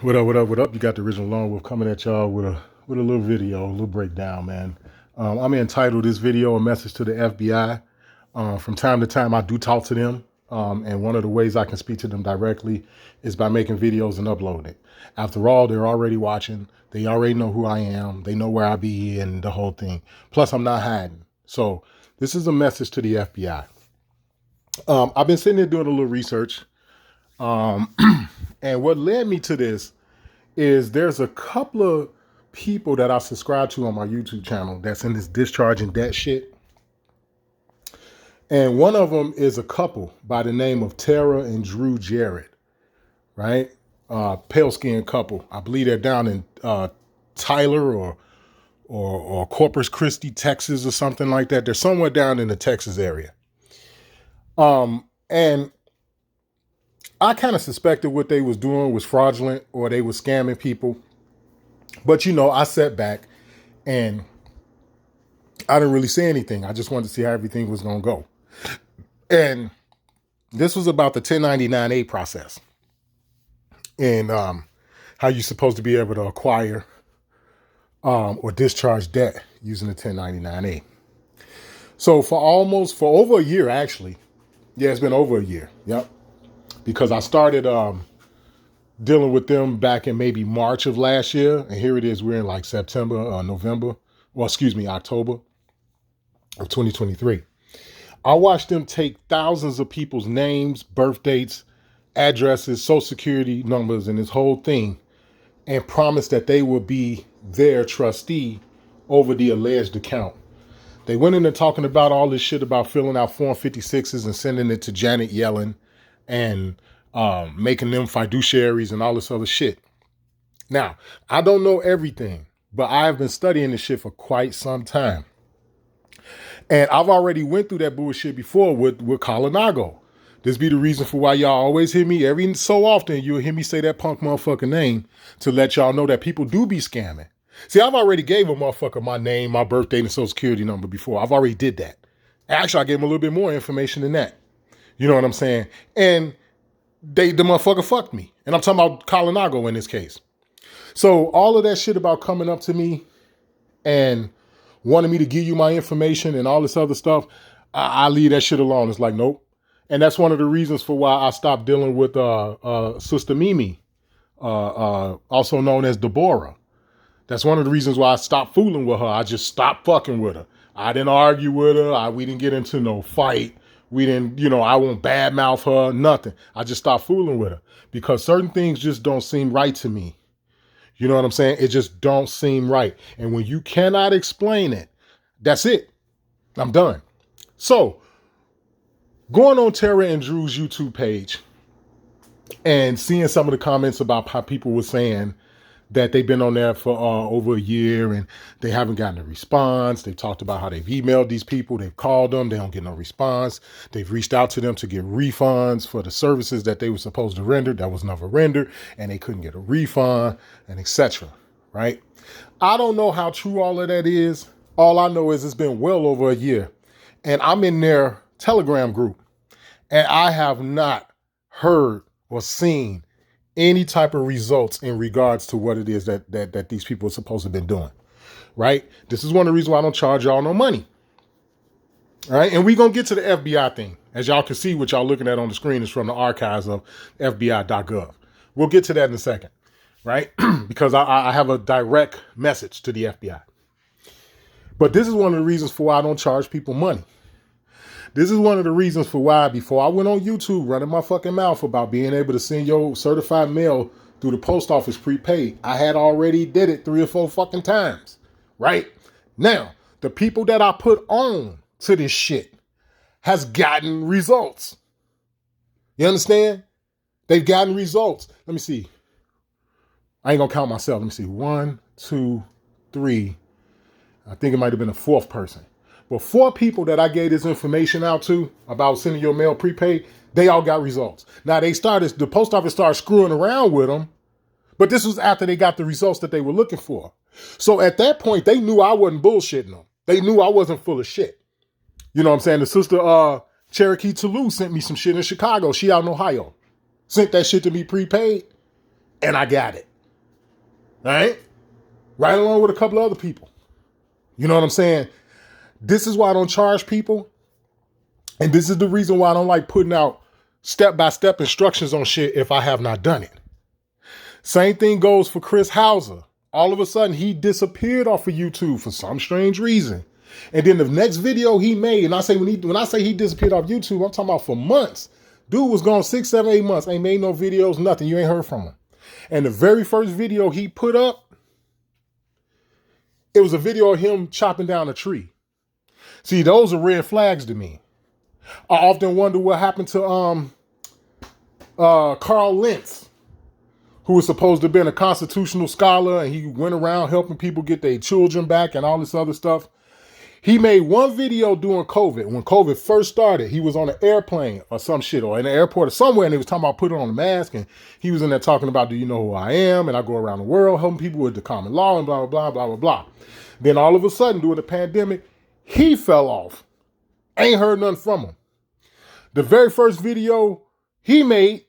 What up, what up, what up? You got the original Lone Wolf coming at y'all with a little video, a little breakdown, man. I'm entitled this video a message to the FBI. From time to time, I do talk to them, and one of the ways I can speak to them directly is by making videos and uploading it. After all, they're already watching. They already know who I am. They know where I be and the whole thing. Plus, I'm not hiding. So this is a message to the FBI. I've been sitting there doing a little research, and what led me to this is there's a couple of people that I subscribe to on my YouTube channel that's in this discharge and debt shit. And one of them is a couple by the name of Tara and Drew Jarrett, right? Pale skinned couple. I believe they're down in Tyler or Corpus Christi, Texas or something like that. They're somewhere down in the Texas area. And I kind of suspected what they was doing was fraudulent or they was scamming people. But, you know, I sat back and I didn't really say anything. I just wanted to see how everything was going to go. And this was about the 1099-A process and how you're supposed to be able to acquire or discharge debt using the 1099-A. So for over a year, actually. Yeah, it's been over a year. Yep. Because I started dealing with them back in maybe March of last year. And here it is. We're in like September, October of 2023. I watched them take thousands of people's names, birth dates, addresses, social security numbers, and this whole thing, and promise that they will be their trustee over the alleged account. They went in there talking about all this shit about filling out Form 56s and sending it to Janet Yellen and making them fiduciaries and all this other shit. Now, I don't know everything, but I've been studying this shit for quite some time. And I've already went through that bullshit before with Colinago. This be the reason for why y'all always hear me, every so often, you'll hear me say that punk motherfucker name to let y'all know that people do be scamming. See, I've already gave a motherfucker my name, my birthday, and social security number before. I've already did that. Actually, I gave him a little bit more information than that. You know what I'm saying? And the motherfucker fucked me. And I'm talking about Colinago in this case. So all of that shit about coming up to me and wanting me to give you my information and all this other stuff, I leave that shit alone. It's like, nope. And that's one of the reasons for why I stopped dealing with Sister Mimi, also known as Deborah. That's one of the reasons why I stopped fooling with her. I just stopped fucking with her. I didn't argue with her. We didn't get into no fight. We didn't, I won't badmouth her, nothing. I just stopped fooling with her because certain things just don't seem right to me. You know what I'm saying? It just don't seem right. And when you cannot explain it, that's it. I'm done. So, going on Tara and Drew's YouTube page and seeing some of the comments about how people were saying that they've been on there for over a year and they haven't gotten a response. They've talked about how they've emailed these people. They've called them. They don't get no response. They've reached out to them to get refunds for the services that they were supposed to render that was never rendered, and they couldn't get a refund, and etc. Right? I don't know how true all of that is. All I know is it's been well over a year, and I'm in their Telegram group, and I have not heard or seen any type of results in regards to what it is that these people are supposed to have been doing, right? This is one of the reasons why I don't charge y'all no money, all right? And we're going to get to the FBI thing. As y'all can see, what y'all looking at on the screen is from the archives of FBI.gov. We'll get to that in a second, right? Because I have a direct message to the FBI. But this is one of the reasons for why I don't charge people money. This is one of the reasons for why, before I went on YouTube running my fucking mouth about being able to send your certified mail through the post office prepaid, I had already did it 3 or 4 fucking times, right? Now, the people that I put on to this shit has gotten results. You understand? They've gotten results. Let me see. I ain't gonna count myself. Let me see. 1, 2, 3. I think it might have been a 4th person. But 4 people that I gave this information out to about sending your mail prepaid, they all got results. Now the post office started screwing around with them, but this was after they got the results that they were looking for. So at that point, they knew I wasn't bullshitting them. They knew I wasn't full of shit. You know what I'm saying? The sister Cherokee Toulouse sent me some shit in Chicago. She out in Ohio. Sent that shit to me prepaid. And I got it. All right? Right along with a couple of other people. You know what I'm saying? This is why I don't charge people. And this is the reason why I don't like putting out step-by-step instructions on shit if I have not done it. Same thing goes for Chris Hauser. All of a sudden, he disappeared off of YouTube for some strange reason. And then the next video he made, and I say when I say he disappeared off YouTube, I'm talking about for months. Dude was gone 6, 7, 8 months. Ain't made no videos, nothing. You ain't heard from him. And the very first video he put up, it was a video of him chopping down a tree. See, those are red flags to me. I often wonder what happened to Carl Lentz, who was supposed to have been a constitutional scholar, and he went around helping people get their children back and all this other stuff. He made one video during COVID. When COVID first started, he was on an airplane or some shit, or in the airport or somewhere, and he was talking about putting on a mask, and he was in there talking about, do you know who I am? And I go around the world helping people with the common law and blah, blah, blah, blah, blah, blah. Then all of a sudden, during the pandemic, he fell off. Ain't heard nothing from him. The very first video he made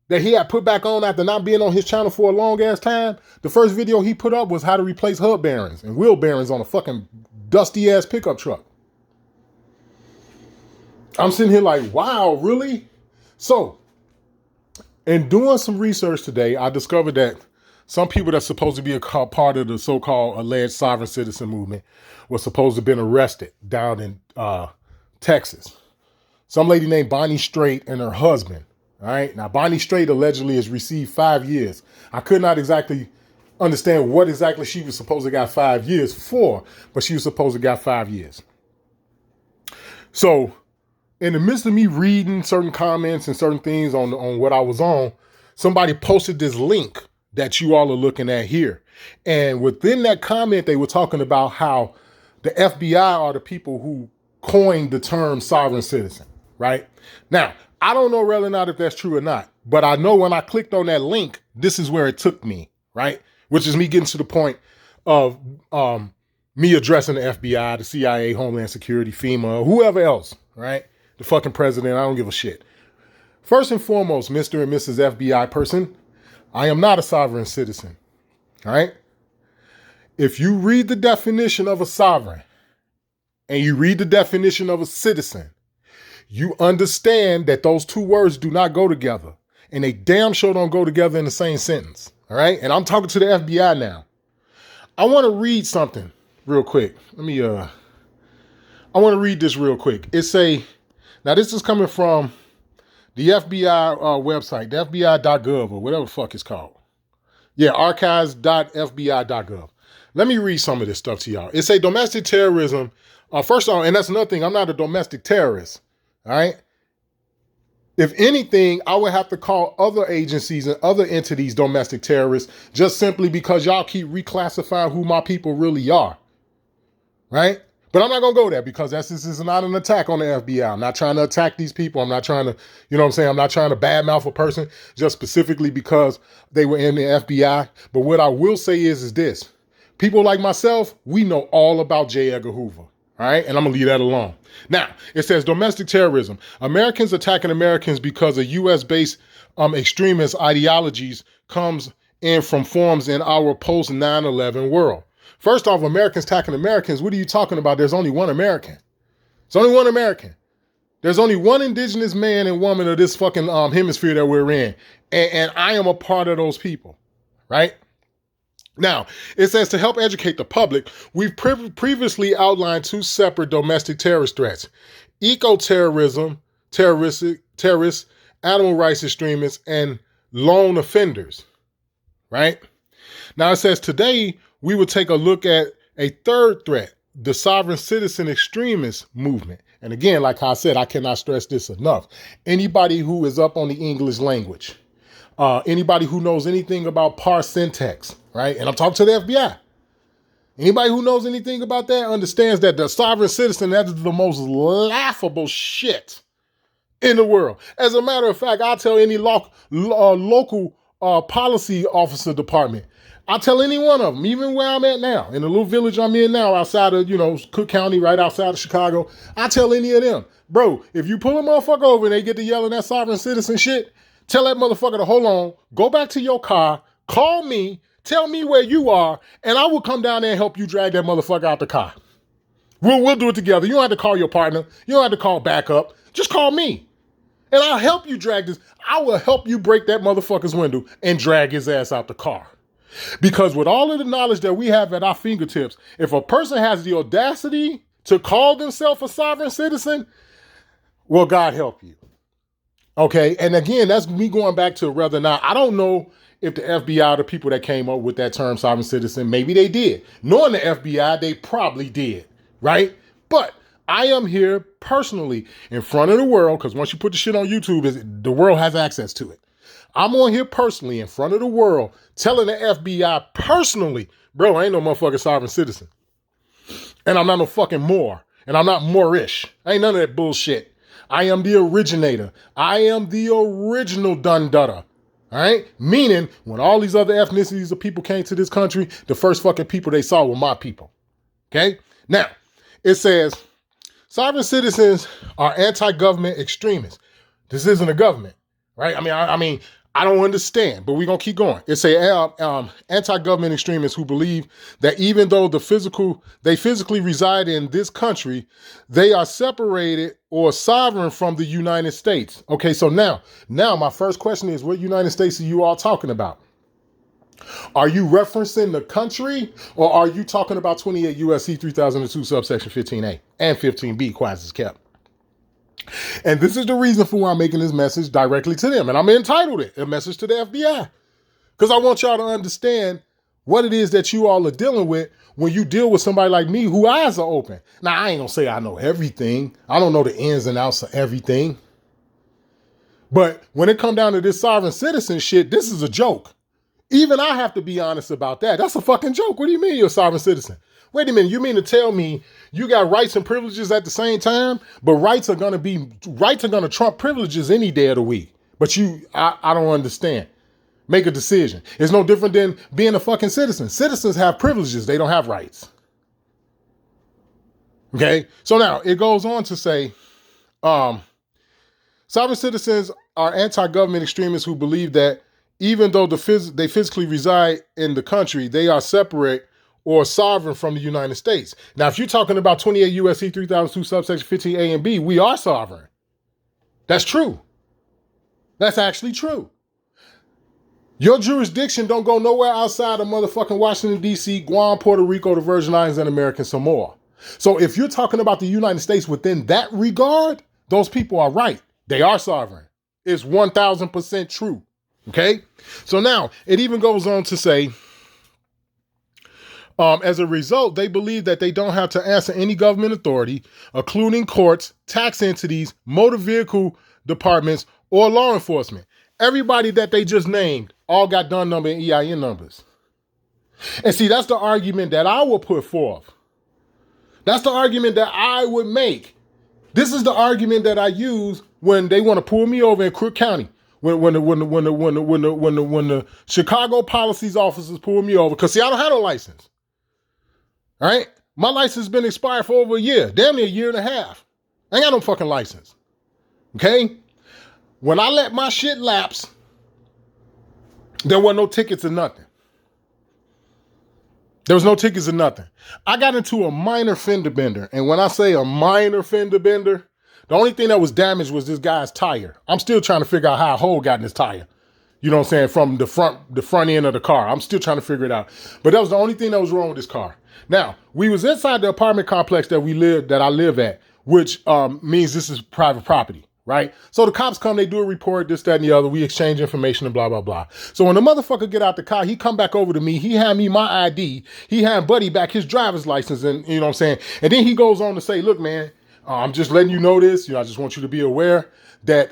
that he had put back on after not being on his channel for a long ass time, the first video he put up was how to replace hub bearings and wheel bearings on a fucking dusty ass pickup truck. I'm sitting here like, wow, really? So, in doing some research today, I discovered that some people that's supposed to be a part of the so-called alleged sovereign citizen movement were supposed to have been arrested down in Texas. Some lady named Bonnie Strait and her husband. All right. Now, Bonnie Strait allegedly has received 5 years. I could not exactly understand what exactly she was supposed to got 5 years for, but she was supposed to got 5 years. So in the midst of me reading certain comments and certain things on what I was on, somebody posted this link that you all are looking at here. And within that comment, they were talking about how the FBI are the people who coined the term sovereign citizen, right? Now, I don't know whether or not if that's true or not, but I know when I clicked on that link, this is where it took me, right? Which is me getting to the point of me addressing the FBI, the CIA, Homeland Security, FEMA, whoever else, right? The fucking president, I don't give a shit. First and foremost, Mr. and Mrs. FBI person, I am not a sovereign citizen, all right? If you read the definition of a sovereign and you read the definition of a citizen, you understand that those two words do not go together, and they damn sure don't go together in the same sentence, all right? And I'm talking to the FBI now. I want to read something real quick. I want to read this real quick. Now this is coming from the FBI website, the FBI.gov or whatever the fuck it's called. Yeah, archives.fbi.gov. Let me read some of this stuff to y'all. It say domestic terrorism. First of all, and that's another thing, I'm not a domestic terrorist. All right. If anything, I would have to call other agencies and other entities domestic terrorists just simply because y'all keep reclassifying who my people really are. Right. But I'm not going to go there because this is not an attack on the FBI. I'm not trying to attack these people. I'm not trying to, you know what I'm saying? I'm not trying to badmouth a person just specifically because they were in the FBI. But what I will say is this. People like myself, we know all about J. Edgar Hoover. All right. And I'm going to leave that alone. Now, it says domestic terrorism. Americans attacking Americans because of U.S.-based extremist ideologies comes in from forms in our post 9/11 world. First off, Americans attacking Americans. What are you talking about? There's only one American. There's only one American. There's only one indigenous man and woman of this fucking hemisphere that we're in. And I am a part of those people. Right? Now, it says to help educate the public, we've previously outlined two separate domestic terrorist threats: eco-terrorism, terrorists, animal rights extremists, and lone offenders, right? Now, it says today we will take a look at a third threat, the sovereign citizen extremist movement. And again, like I said, I cannot stress this enough. Anybody who is up on the English language, anybody who knows anything about parse syntax, right? And I'm talking to the FBI. Anybody who knows anything about that understands that the sovereign citizen, that is the most laughable shit in the world. As a matter of fact, I'll tell any local policy officer department, I'll tell any one of them, even where I'm at now, in the little village I'm in now, outside of, Cook County, right outside of Chicago, I tell any of them, bro, if you pull a motherfucker over and they get to yelling that sovereign citizen shit, Tell that motherfucker to hold on, go back to your car, call me, tell me where you are, and I will come down there and help you drag that motherfucker out the car. We'll do it together. You don't have to call your partner. You don't have to call backup. Just call me. And I'll help you drag this. I will help you break that motherfucker's window and drag his ass out the car. Because with all of the knowledge that we have at our fingertips, if a person has the audacity to call themselves a sovereign citizen, well, God help you. Okay, and again, that's me going back to whether or not, I don't know if the FBI, the people that came up with that term sovereign citizen, maybe they did. Knowing the FBI, they probably did, right? But I am here personally in front of the world, because once you put the shit on YouTube, the world has access to it. I'm on here personally in front of the world telling the FBI personally, bro, I ain't no motherfucking sovereign citizen. And I'm not no fucking Moor. And I'm not Moorish. I ain't none of that bullshit. I am the originator. I am the original Dundutta. All right? Meaning, when all these other ethnicities of people came to this country, the first fucking people they saw were my people. Okay? Now, it says, sovereign citizens are anti-government extremists. This isn't a government, right? I mean, I don't understand, but we're going to keep going. It's anti-government extremists who believe that even though they physically reside in this country, they are separated or sovereign from the United States. Okay, so now my first question is, what United States are you all talking about? Are you referencing the country, or are you talking about 28 U.S.C. 3002 subsection 15A and 15B, quiet as kept? And this is the reason for why I'm making this message directly to them. And I'm entitled it, a message to the FBI. Because I want y'all to understand what it is that you all are dealing with when you deal with somebody like me whose eyes are open. Now, I ain't going to say I know everything. I don't know the ins and outs of everything. But when it comes down to this sovereign citizen shit, this is a joke. Even I have to be honest about that. That's a fucking joke. What do you mean you're a sovereign citizen? Wait a minute, you mean to tell me you got rights and privileges at the same time, but rights are gonna trump privileges any day of the week. But I don't understand. Make a decision. It's no different than being a fucking citizen. Citizens have privileges, they don't have rights. Okay? So now it goes on to say, sovereign citizens are anti-government extremists who believe that even though they physically reside in the country, they are separate or sovereign from the United States. Now, if you're talking about 28 U.S.C. 3002 subsection 15A and B, we are sovereign. That's true. That's actually true. Your jurisdiction don't go nowhere outside of motherfucking Washington, D.C., Guam, Puerto Rico, the Virgin Islands, and American Samoa. So if you're talking about the United States within that regard, those people are right. They are sovereign. It's 1,000% true. Okay? So now, it even goes on to say, as a result, they believe that they don't have to answer any government authority, including courts, tax entities, motor vehicle departments, or law enforcement. Everybody that they just named all got DUN number and EIN numbers. And see, that's the argument that I will put forth. That's the argument that I would make. This is the argument that I use when they want to pull me over in Crook County. When the Chicago policies officers pull me over, because see, I don't have no license. All right? My license has been expired for over a year, damn near a year and a half. I ain't got no fucking license. Okay? When I let my shit lapse, there were no tickets or nothing. There was no tickets or nothing. I got into a minor fender bender. And when I say a minor fender bender, the only thing that was damaged was this guy's tire. I'm still trying to figure out how a hole got in his tire. You know what I'm saying? From the front end of the car. I'm still trying to figure it out. But that was the only thing that was wrong with this car. Now, we was inside the apartment complex that I live at, which means this is private property, right? So the cops come, they do a report, this, that, and the other. We exchange information and blah, blah, blah. So when the motherfucker get out the car, he come back over to me. He hand me my ID. He hand Buddy back his driver's license, and you know what I'm saying? And then he goes on to say, look, man, I'm just letting you know this. I just want you to be aware that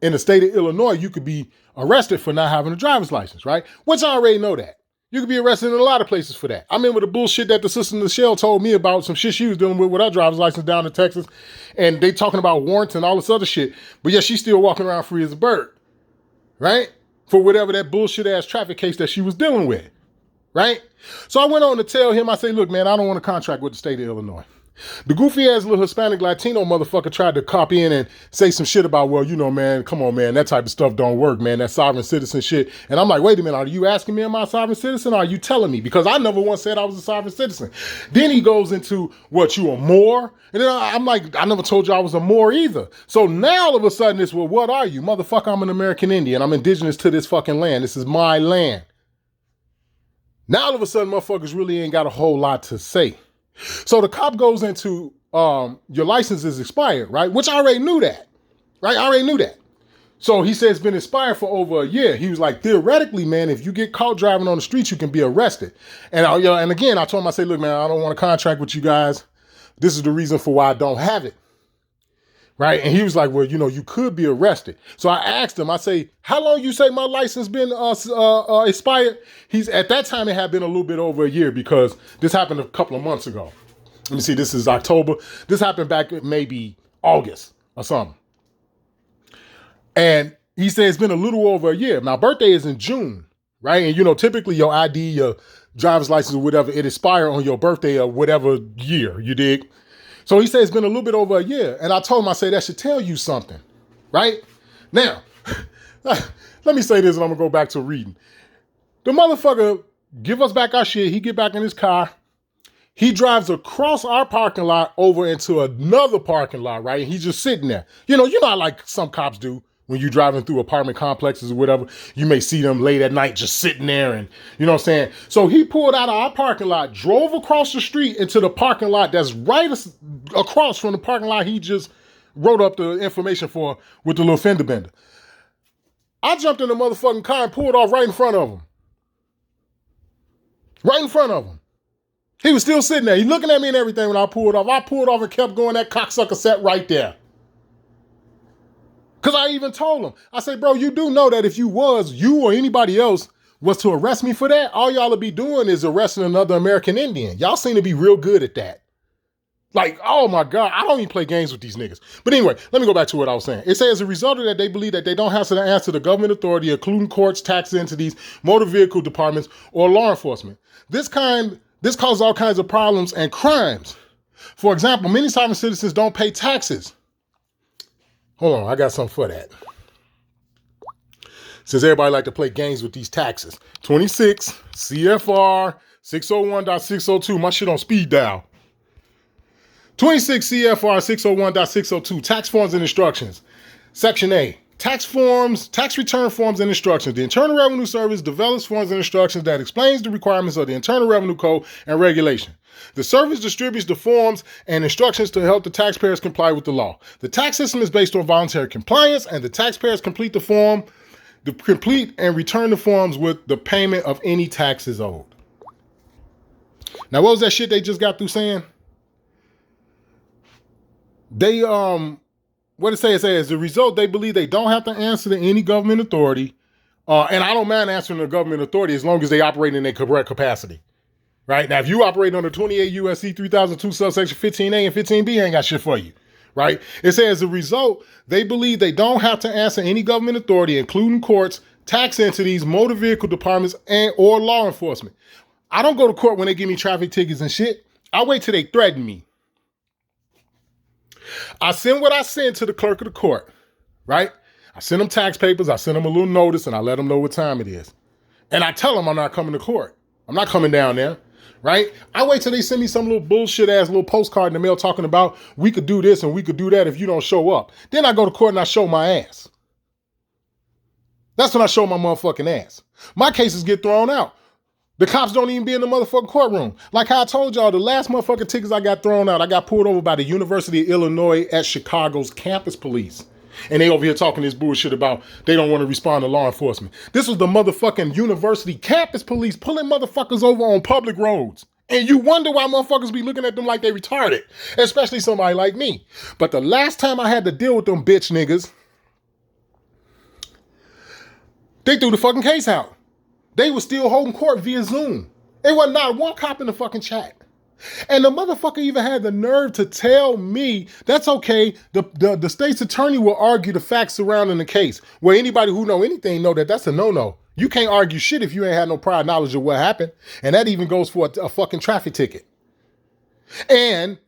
in the state of Illinois, you could be arrested for not having a driver's license, right? Which I already know that. You could be arrested in a lot of places for that. I remember the bullshit that the sister Michelle told me about, some shit she was dealing with her driver's license down in Texas. And they talking about warrants and all this other shit. But yeah, she's still walking around free as a bird, right? For whatever that bullshit ass traffic case that she was dealing with, right? So I went on to tell him, I say, look, man, I don't want to contract with the state of Illinois. The goofy ass little Hispanic Latino motherfucker tried to cop in and say some shit about, well, you know, man, come on, man, that type of stuff don't work, man, that sovereign citizen shit. And I'm like, wait a minute, are you asking me am I a sovereign citizen or are you telling me? Because I never once said I was a sovereign citizen. Then he goes into, what, you a Moor? And then I'm like, I never told you I was a Moor either. So now all of a sudden it's, well, what are you? Motherfucker, I'm an American Indian. I'm indigenous to this fucking land. This is my land. Now all of a sudden motherfuckers really ain't got a whole lot to say. So the cop goes into, your license is expired, right? Which I already knew that, right? I already knew that. So he said it's been expired for over a year. He was like, theoretically, man, if you get caught driving on the streets, you can be arrested. And and again, I told him, I said, look, man, I don't want to contract with you guys. This is the reason for why I don't have it. Right. And he was like, well, you know, you could be arrested. So I asked him, I say, how long you say my license been expired? He's at that time, it had been a little bit over a year because this happened a couple of months ago. Let me see, this is October. This happened back in maybe August or something. And he said it's been a little over a year. My birthday is in June, right? And, you know, typically your ID, your driver's license or whatever, it expires on your birthday or whatever year, you dig? So he said it's been a little bit over a year. And I told him, I said, that should tell you something, right? Now, let me say this and I'm going to go back to reading. The motherfucker give us back our shit. He get back in his car. He drives across our parking lot over into another parking lot, right? And he's just sitting there. You know how like some cops do when you're driving through apartment complexes or whatever. You may see them late at night just sitting there and, you know what I'm saying? So he pulled out of our parking lot, drove across the street into the parking lot that's right across from the parking lot he just wrote up the information for with the little fender bender. I jumped in the motherfucking car and pulled off right in front of him. Right in front of him. He was still sitting there. He looking at me and everything when I pulled off. I pulled off and kept going. That cocksucker sat right there. Because I even told him. I said, bro, you do know that if you or anybody else was to arrest me for that, all y'all would be doing is arresting another American Indian. Y'all seem to be real good at that. Like, oh my God, I don't even play games with these niggas. But anyway, let me go back to what I was saying. It says, as a result of that, they believe that they don't have to answer to government authority, including courts, tax entities, motor vehicle departments, or law enforcement. This causes all kinds of problems and crimes. For example, many sovereign citizens don't pay taxes. Hold on, I got something for that. Since everybody like to play games with these taxes. 26 CFR 601.602. My shit on speed dial. 26 CFR 601.602. Tax forms and instructions. Section A. Tax return forms and instructions. The Internal Revenue Service develops forms and instructions that explains the requirements of the Internal Revenue Code and regulation. The service distributes the forms and instructions to help the taxpayers comply with the law. The tax system is based on voluntary compliance, and the taxpayers complete and return the forms with the payment of any taxes owed. Now, what was that shit they just got through saying? They, what it says, as a result, they believe they don't have to answer to any government authority. And I don't mind answering to government authority as long as they operate in their correct capacity. Right? Now, if you operate under 28 U.S.C. 3002, subsection 15A and 15B, ain't got shit for you. Right? It says, as a result, they believe they don't have to answer any government authority, including courts, tax entities, motor vehicle departments, or law enforcement. I don't go to court when they give me traffic tickets and shit. I wait till they threaten me. I send what I send to the clerk of the court, right? I send them tax papers, I send them a little notice, and I let them know what time it is. And I tell them I'm not coming to court. I'm not coming down there, right? I wait till they send me some little bullshit ass little postcard in the mail talking about we could do this and we could do that if you don't show up. Then I go to court and I show my ass. That's when I show my motherfucking ass. My cases get thrown out. The cops don't even be in the motherfucking courtroom. Like how I told y'all, the last motherfucking tickets I got thrown out, I got pulled over by the University of Illinois at Chicago's campus police. And they over here talking this bullshit about they don't want to respond to law enforcement. This was the motherfucking university campus police pulling motherfuckers over on public roads. And you wonder why motherfuckers be looking at them like they retarded. Especially somebody like me. But the last time I had to deal with them bitch niggas, they threw the fucking case out. They were still holding court via Zoom. It wasn't not one cop in the fucking chat. And the motherfucker even had the nerve to tell me, that's okay, the state's attorney will argue the facts surrounding the case. Well, anybody who know anything know that that's a no-no. You can't argue shit if you ain't had no prior knowledge of what happened. And that even goes for a fucking traffic ticket. And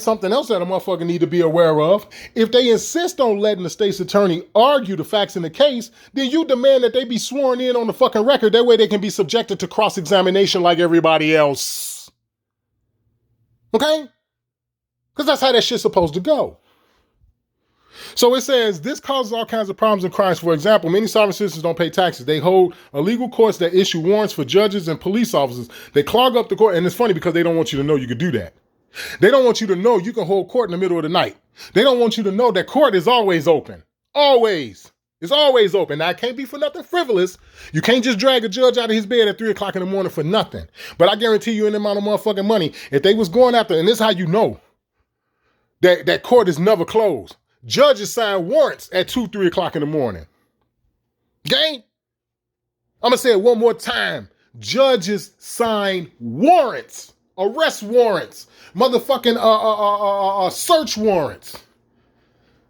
something else that a motherfucker need to be aware of, if they insist on letting the state's attorney argue the facts in the case, then you demand that they be sworn in on the fucking record. That way they can be subjected to cross-examination like everybody else. Okay? Because that's how that shit's supposed to go. So it says, this causes all kinds of problems and crimes. For example, many sovereign citizens don't pay taxes. They hold illegal courts that issue warrants for judges and police officers. They clog up the court. And it's funny because they don't want you to know you could do that. They don't want you to know you can hold court in the middle of the night. They don't want you to know that court is always open. Always. It's always open. Now, it can't be for nothing frivolous. You can't just drag a judge out of his bed at 3 o'clock in the morning for nothing. But I guarantee you, in the amount of motherfucking money, if they was going after, and this is how you know that court is never closed. Judges sign warrants at 2, 3 o'clock in the morning. Okay? I'm going to say it one more time. Judges sign warrants, arrest warrants, motherfucking search warrants.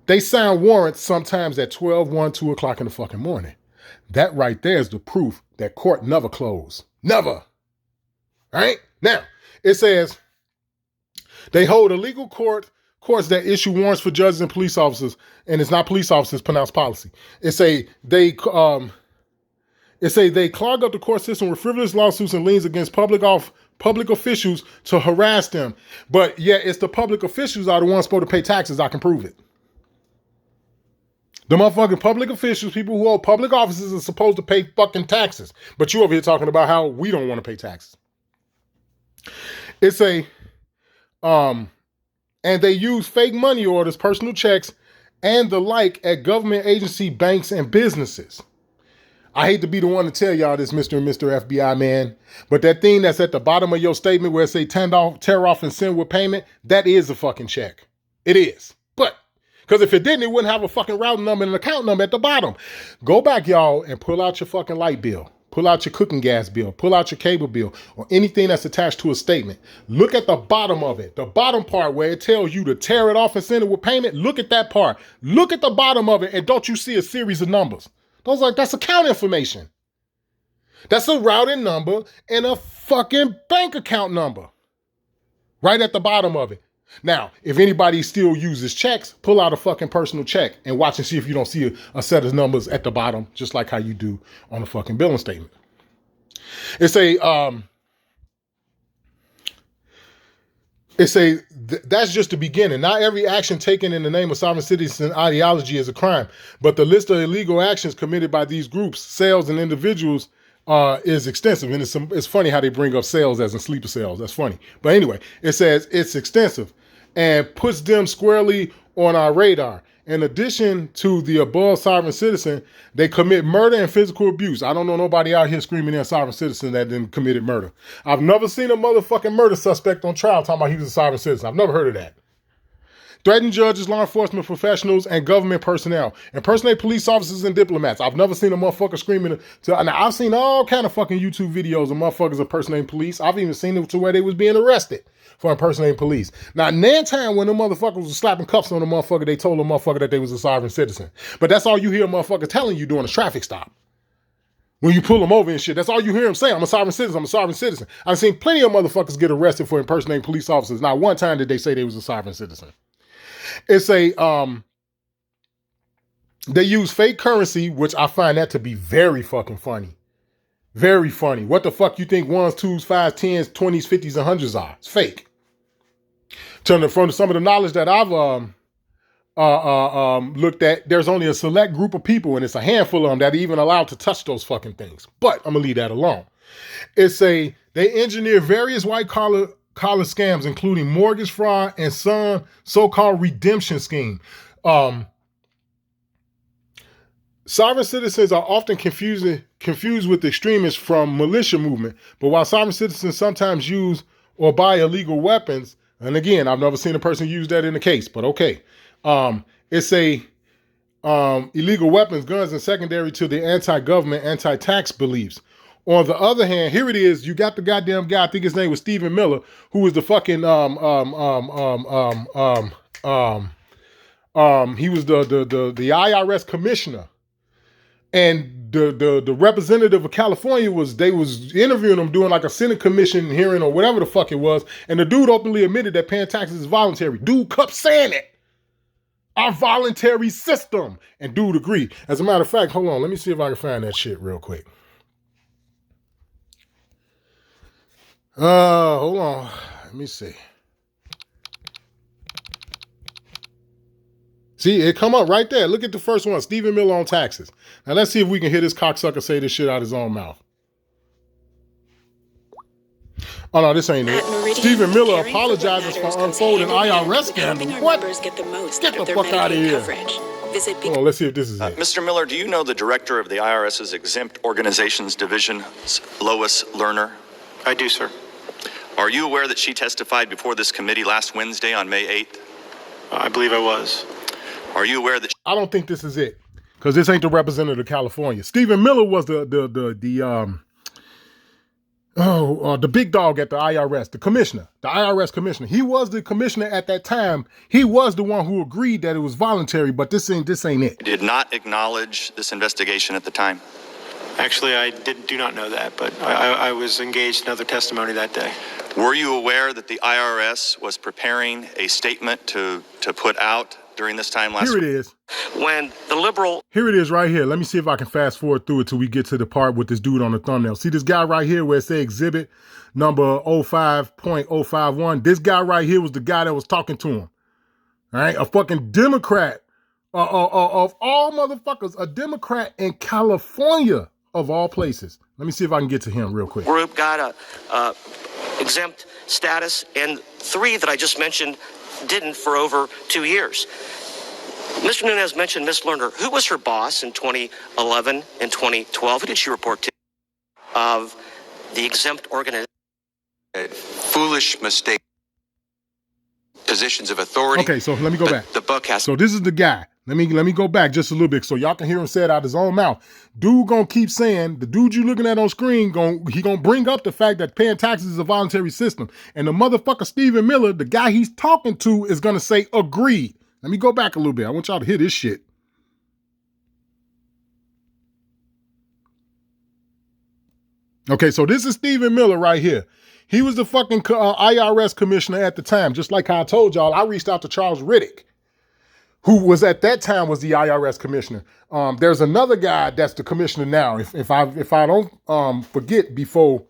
They sign warrants sometimes at 12, 1, 2 o'clock in the fucking morning. That right there is the proof that court never closed. Never. All right? Now, it says they hold illegal courts that issue warrants for judges and police officers, and it's not police officers, pronounced policy. They clog up the court system with frivolous lawsuits and liens against public officials to harass them. But yeah, it's the public officials are the ones supposed to pay taxes. I can prove it. The motherfucking public officials, people who hold public offices, are supposed to pay fucking taxes. But you over here talking about how we don't want to pay taxes. And they use fake money orders, personal checks, and the like at government agency, banks, and businesses. I hate to be the one to tell y'all this, Mr. and Mr. FBI man, but that thing that's at the bottom of your statement where it say tear off and send with payment, that is a fucking check. It is. But, because if it didn't, it wouldn't have a fucking routing number and an account number at the bottom. Go back, y'all, and pull out your fucking light bill. Pull out your cooking gas bill, pull out your cable bill, or anything that's attached to a statement. Look at the bottom of it, the bottom part where it tells you to tear it off and send it with payment. Look at that part. Look at the bottom of it, and don't you see a series of numbers? That's account information. That's a routing number and a fucking bank account number. Right at the bottom of it. Now, if anybody still uses checks, pull out a fucking personal check and watch and see if you don't see a set of numbers at the bottom, just like how you do on a fucking billing statement. That's just the beginning. Not every action taken in the name of sovereign citizen ideology is a crime, but the list of illegal actions committed by these groups, cells, and individuals is extensive. And it's funny how they bring up cells as in sleeper cells. That's funny. But anyway, it says it's extensive and puts them squarely on our radar. In addition to the above sovereign citizen, they commit murder and physical abuse. I don't know nobody out here screaming at a sovereign citizen that then committed murder. I've never seen a motherfucking murder suspect on trial talking about he was a sovereign citizen. I've never heard of that. Threaten judges, law enforcement professionals, and government personnel. Impersonate police officers and diplomats. I've never seen a motherfucker screaming. Now, I've seen all kind of fucking YouTube videos of motherfuckers impersonating police. I've even seen it to where they was being arrested for impersonating police. Now, nan time when the motherfuckers was slapping cuffs on the motherfucker, they told the motherfucker that they was a sovereign citizen. But that's all you hear a motherfucker telling you during a traffic stop. When you pull them over and shit, that's all you hear them say. I'm a sovereign citizen. I'm a sovereign citizen. I've seen plenty of motherfuckers get arrested for impersonating police officers. Not one time did they say they was a sovereign citizen. It's they use fake currency, which I find that to be very fucking funny. Very funny. What the fuck you think 1s, 2s, 5s, 10s, 20s, 50s, and 100s are? It's fake. From some of the knowledge that I've looked at, there's only a select group of people, and it's a handful of them that are even allowed to touch those fucking things. But I'm gonna leave that alone. They engineer various white collar scams, including mortgage fraud and some so-called redemption scheme. Sovereign citizens are often confused with extremists from militia movement. But while sovereign citizens sometimes use or buy illegal weapons, and again, I've never seen a person use that in a case, but okay. Illegal weapons, guns, and secondary to the anti-government, anti-tax beliefs. On the other hand, here it is. You got the goddamn guy. I think his name was Stephen Miller, who was the fucking he was the IRS commissioner And the representative of California was interviewing him, doing like a Senate commission hearing or whatever the fuck it was, and the dude openly admitted that paying taxes is voluntary. Dude kept saying it. Our voluntary system. And dude agreed. As a matter of fact, hold on, let me see if I can find that shit real quick. Hold on. Let me see. See, it come up right there. Look at the first one, Stephen Miller on taxes. Now let's see if we can hear this cocksucker say this shit out of his own mouth. Oh no, this ain't it. Stephen Miller apologizes for unfolding IRS scandal. What? Get the fuck out of here. Hold on, let's see if this is it. Mr. Miller, do you know the director of the IRS's Exempt Organizations Division, Lois Lerner? I do, sir. Are you aware that she testified before this committee last Wednesday on May 8th? I believe I was. Are you aware that... I don't think this is it, because this ain't the representative of California. Stephen Miller was the big dog at the IRS, the commissioner, the IRS commissioner. He was the commissioner at that time. He was the one who agreed that it was voluntary, but this ain't it. Did not acknowledge this investigation at the time? Actually, I do not know that, but I was engaged in other testimony that day. Were you aware that the IRS was preparing a statement to put out during this time last week? Here it is. When the liberal... Here it is right here. Let me see if I can fast forward through it till we get to the part with this dude on the thumbnail. See this guy right here where it says exhibit number 05.051? This guy right here was the guy that was talking to him. All right? A fucking Democrat. Of all motherfuckers, a Democrat in California, of all places. Let me see if I can get to him real quick. Group got a exempt status, and 3 that I just mentioned didn't for over 2 years. Mr. Nunes mentioned Ms. Lerner. Who was her boss in 2011 and 2012? Who did she report to? Of the exempt organization. Foolish mistake. Positions of authority. Okay, so let me go back. The buck has. So this is the guy. Let me go back just a little bit so y'all can hear him say it out of his own mouth. Dude gonna keep saying, the dude you looking at on screen, he gonna bring up the fact that paying taxes is a voluntary system. And the motherfucker Stephen Miller, the guy he's talking to, is gonna say agreed. Let me go back a little bit. I want y'all to hear this shit. Okay, so this is Stephen Miller right here. He was the fucking IRS commissioner at the time. Just like how I told y'all, I reached out to Charles Riddick, who was at that time was the IRS commissioner. There's another guy that's the commissioner now. If I don't forget before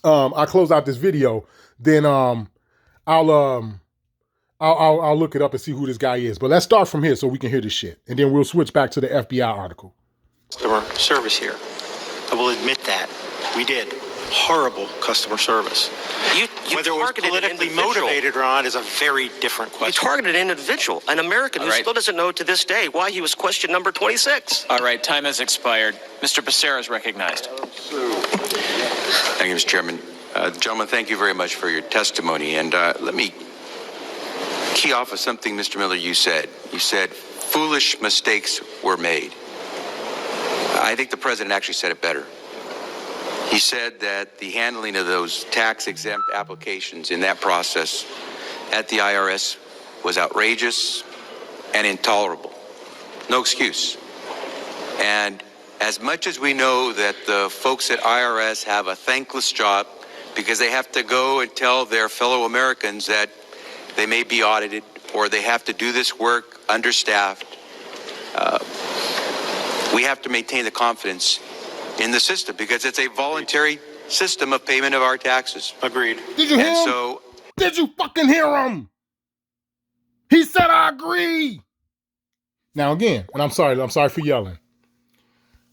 I close out this video, then I'll look it up and see who this guy is. But let's start from here so we can hear this shit, and then we'll switch back to the FBI article. Customer service here. I will admit that we did horrible customer service. You Whether it was politically motivated or not is a very different question. You targeted an individual, an American, who still doesn't know to this day why he was question number 26. All right, time has expired. Mr. Becerra is recognized. Thank you, Mr. Chairman. Gentlemen, thank you very much for your testimony. And let me key off of something, Mr. Miller, you said. You said foolish mistakes were made. I think the president actually said it better. He said that the handling of those tax-exempt applications in that process at the IRS was outrageous and intolerable. No excuse. And as much as we know that the folks at IRS have a thankless job because they have to go and tell their fellow Americans that they may be audited or they have to do this work understaffed, we have to maintain the confidence in the system because it's a voluntary system of payment of our taxes. Agreed. Did you hear him? So, did you fucking hear him? He said, I agree. Now again, and I'm sorry for yelling.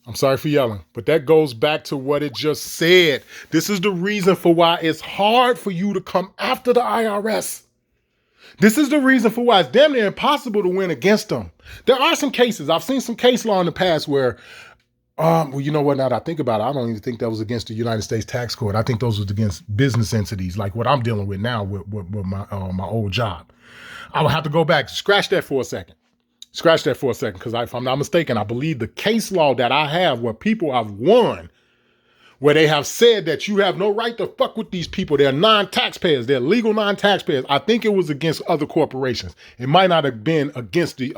I'm sorry for yelling, but that goes back to what it just said. This is the reason for why it's hard for you to come after the IRS. This is the reason for why it's damn near impossible to win against them. There are some cases. I've seen some case law in the past where well, you know what, now that I think about it, I don't even think that was against the United States tax code. I think those was against business entities, like what I'm dealing with now with my old job. I would have to go back, scratch that for a second, because if I'm not mistaken, I believe the case law that I have where people have won where they have said that you have no right to fuck with these people. They're non-taxpayers. They're legal non-taxpayers. I think it was against other corporations. It might not have been against the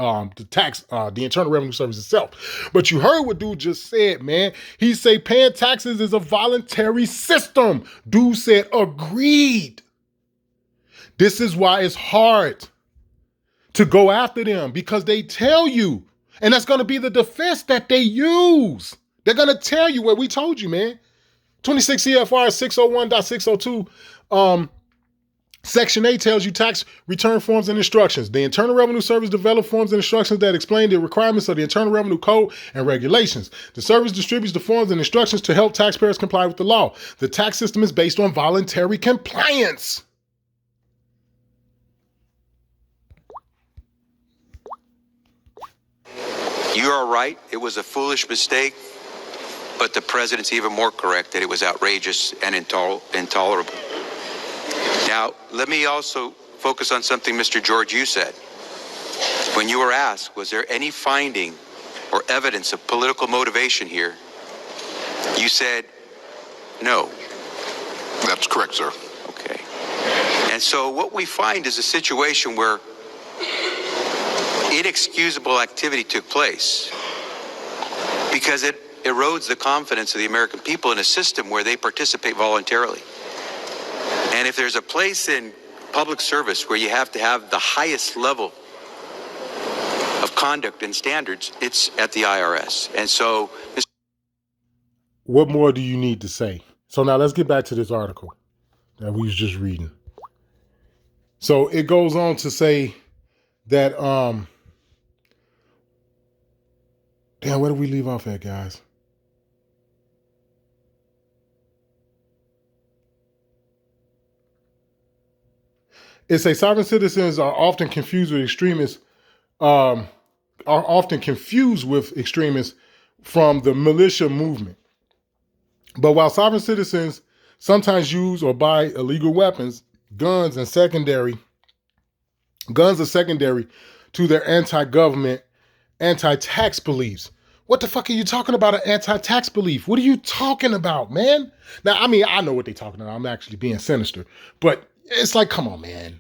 Internal Revenue Service itself. But you heard what dude just said, man. He say paying taxes is a voluntary system. Dude said agreed. This is why it's hard to go after them, because they tell you, and that's going to be the defense that they use. They're going to tell you what we told you, man. 26 CFR 601.602, Section 8 tells you tax return forms and instructions. The Internal Revenue Service developed forms and instructions that explain the requirements of the Internal Revenue Code and regulations. The service distributes the forms and instructions to help taxpayers comply with the law. The tax system is based on voluntary compliance. You are right. It was a foolish mistake, but the president's even more correct that it was outrageous and intolerable. Now, let me also focus on something, Mr. George, you said. When you were asked, was there any finding or evidence of political motivation here? You said no. That's correct, sir. Okay. And so what we find is a situation where inexcusable activity took place because it erodes the confidence of the American people in a system where they participate voluntarily. And if there's a place in public service where you have to have the highest level of conduct and standards, it's at the IRS. And so, what more do you need to say? So now let's get back to this article that we was just reading. So it goes on to say that, damn, where do we leave off at, guys? It says sovereign citizens are often confused with extremists, from the militia movement. But while sovereign citizens sometimes use or buy illegal weapons, guns are secondary to their anti-government, anti-tax beliefs. What the fuck are you talking about, an anti-tax belief? What are you talking about, man? Now, I mean, I know what they're talking about. I'm actually being sinister. But it's like, come on, man.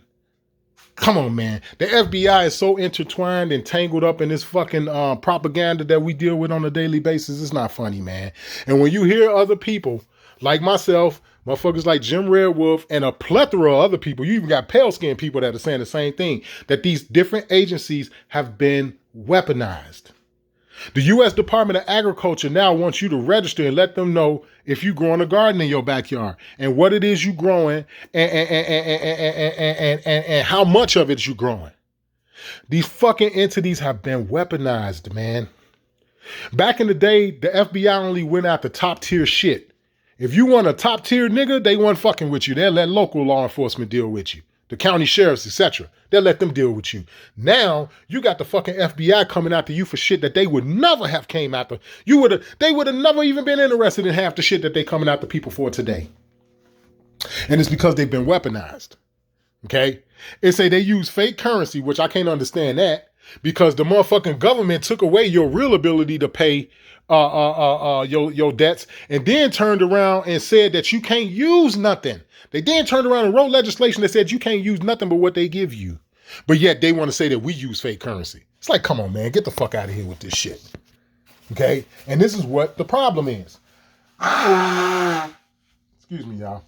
Come on, man. The FBI is so intertwined and tangled up in this fucking propaganda that we deal with on a daily basis. It's not funny, man. And when you hear other people like myself, motherfuckers like Jim Red Wolf, and a plethora of other people, you even got pale-skinned people that are saying the same thing, that these different agencies have been weaponized. The U.S. Department of Agriculture now wants you to register and let them know if you're growing a garden in your backyard and what it is you're growing and how much of it you're growing. These fucking entities have been weaponized, man. Back in the day, the FBI only went after top tier shit. If you want a top tier nigga, they weren't fucking with you. They'll let local law enforcement deal with you. The county sheriffs, etc. They'll let them deal with you. Now, you got the fucking FBI coming after you for shit that they would never have came after. They would have never even been interested in half the shit that they coming after people for today. And it's because they've been weaponized. Okay? It say they use fake currency, which I can't understand that, because the motherfucking government took away your real ability to pay your debts, and then turned around and said that you can't use nothing. They then turned around and wrote legislation that said you can't use nothing but what they give you. But yet they want to say that we use fake currency. It's like, come on, man, get the fuck out of here with this shit. Okay? And this is what the problem is. Excuse me, y'all.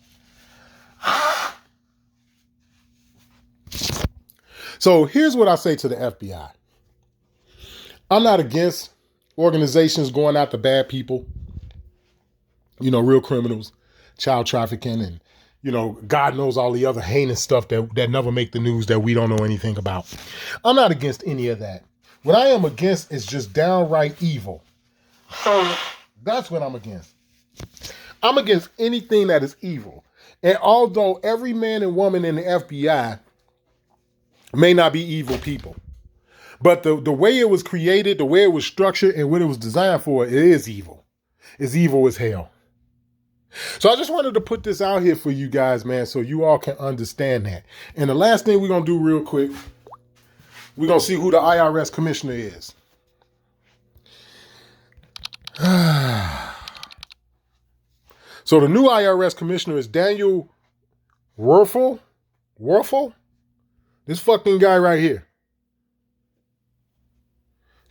So here's what I say to the FBI. I'm not against organizations going after bad people, real criminals, child trafficking, and, God knows all the other heinous stuff that never make the news that we don't know anything about. I'm not against any of that. What I am against is just downright evil. That's what I'm against. I'm against anything that is evil. And although every man and woman in the FBI may not be evil people, but the way it was created, the way it was structured, and what it was designed for, it is evil. It's evil as hell. So I just wanted to put this out here for you guys, man, so you all can understand that. And the last thing we're going to do real quick, we're going to see who the IRS commissioner is. So the new IRS commissioner is Daniel Werfel. Werfel? This fucking guy right here.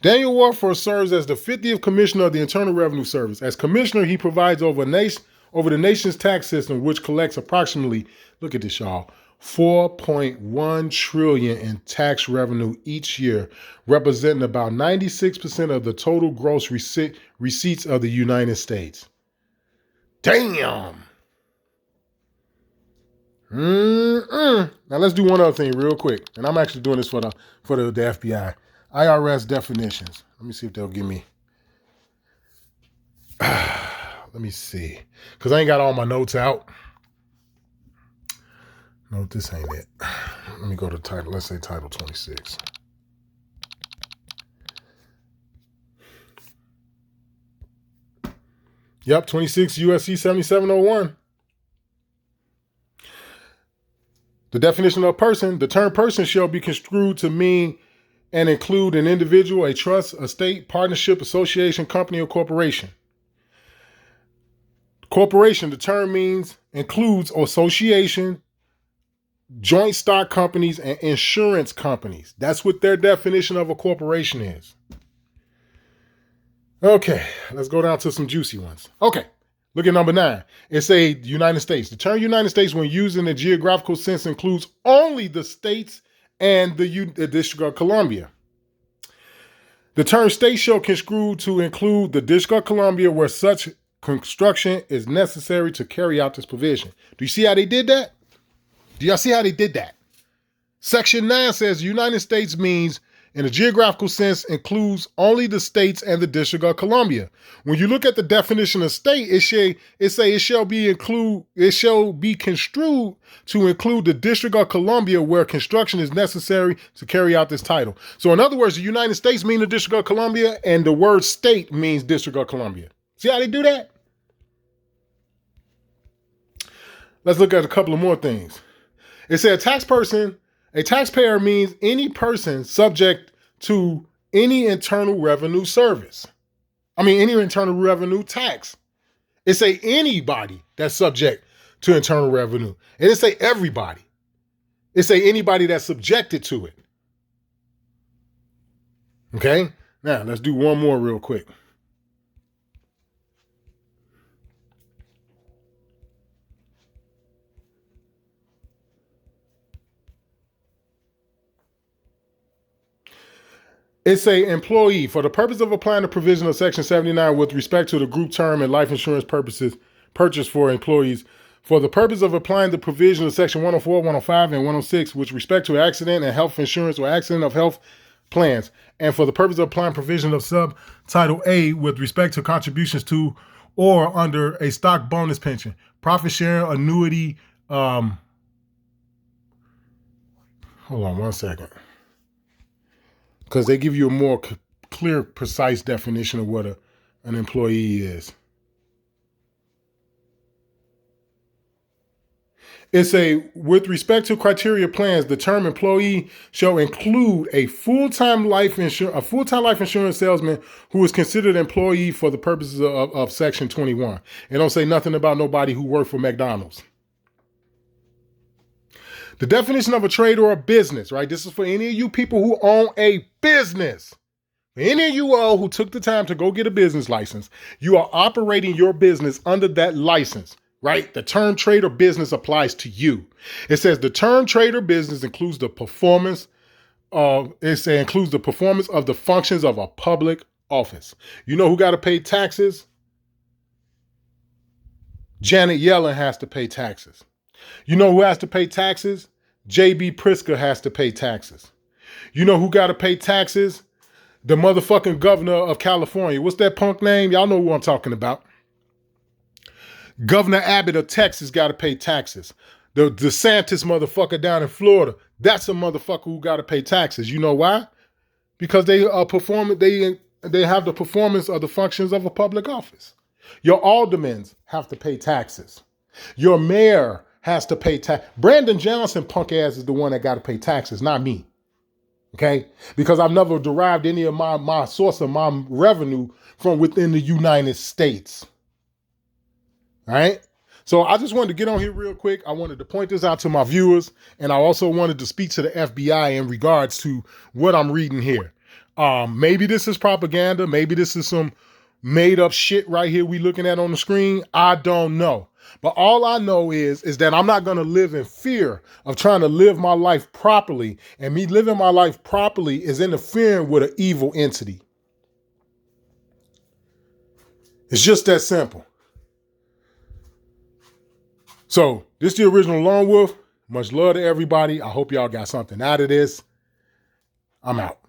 Daniel Werfel serves as the 50th commissioner of the Internal Revenue Service. As commissioner, he provides over the nation's tax system, which collects approximately, look at this, y'all, $4.1 trillion in tax revenue each year, representing about 96% of the total gross receipts of the United States. Damn. Now let's do one other thing real quick, and I'm actually doing this for the FBI. IRS definitions. Let me see if they'll give me. Let me see, because I ain't got all my notes out. No, this ain't it. Let me go to title. Let's say title 26. Yep, 26 USC 7701. The definition of person, the term person shall be construed to mean and include an individual, a trust, a state, partnership, association, company, or corporation. Corporation, the term includes association, joint stock companies, and insurance companies. That's what their definition of a corporation is. Okay, let's go down to some juicy ones. Okay, look at number 9. It say United States. The term United States, when used in a geographical sense, includes only the states and the District of Columbia. The term state shall construe to include the District of Columbia where such construction is necessary to carry out this provision. Do you see how they did that? Do y'all see how they did that? Section 9 says United States means, in a geographical sense, includes only the states and the District of Columbia. When you look at the definition of state, it shall be construed to include the District of Columbia where construction is necessary to carry out this title. So in other words, the United States means the District of Columbia, and the word state means District of Columbia. See how they do that? Let's look at a couple of more things. It said a taxpayer means any person subject to any internal revenue service. Any internal revenue tax. It say anybody that's subject to internal revenue. It didn't say everybody. It say anybody that's subjected to it. Okay? Now, let's do one more real quick. It's a employee for the purpose of applying the provision of Section 79 with respect to the group term and life insurance purposes purchased for employees. For the purpose of applying the provision of Section 104, 105, and 106 with respect to accident and health insurance or accident of health plans. And for the purpose of applying provision of subtitle A with respect to contributions to or under a stock bonus pension, profit sharing, annuity. Hold on one second. Because they give you a more clear, precise definition of what an employee is. It's with respect to criteria plans, the term employee shall include a full-time life insurance salesman who is considered employee for the purposes of Section 21. It don't say nothing about nobody who worked for McDonald's. The definition of a trade or a business, right? This is for any of you people who own a business. For any of you all who took the time to go get a business license, you are operating your business under that license, right? The term trade or business applies to you. It says the term trade or business includes the performance of the functions of a public office. You know who got to pay taxes? Janet Yellen has to pay taxes. You know who has to pay taxes? J.B. Pritzker has to pay taxes. You know who got to pay taxes? The motherfucking governor of California. What's that punk name? Y'all know who I'm talking about. Governor Abbott of Texas got to pay taxes. The DeSantis motherfucker down in Florida, that's a motherfucker who got to pay taxes. You know why? Because they are performing. They have the performance of the functions of a public office. Your aldermen have to pay taxes. Your mayor has to pay tax. Brandon Johnson, punk ass, is the one that got to pay taxes, not me. Okay? Because I've never derived any of my source of my revenue from within the United States. All right. So I just wanted to get on here real quick. I wanted to point this out to my viewers, and I also wanted to speak to the FBI in regards to what I'm reading here. Maybe this is propaganda. Maybe this is some made up shit right here we looking at on the screen. I don't know. But all I know is that I'm not going to live in fear of trying to live my life properly. And me living my life properly is interfering with an evil entity. It's just that simple. So this is the original Lone Wolf. Much love to everybody. I hope y'all got something out of this. I'm out.